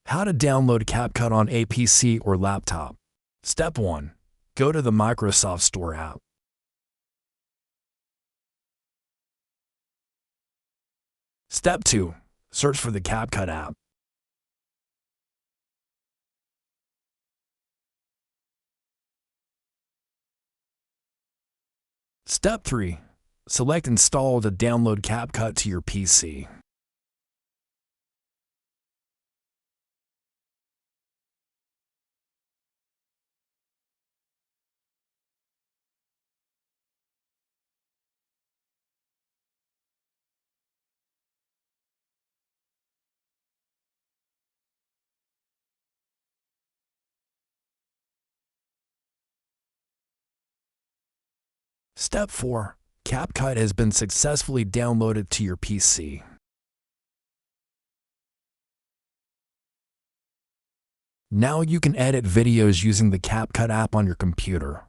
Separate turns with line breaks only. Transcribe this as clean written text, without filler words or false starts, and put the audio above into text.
How to download CapCut on a PC or laptop. Step 1. Go to the Microsoft Store app. Step 2. Search for the CapCut app. Step 3. Select Install to download CapCut to your PC. Step 4. CapCut has been successfully downloaded to your PC. Now you can edit videos using the CapCut app on your computer.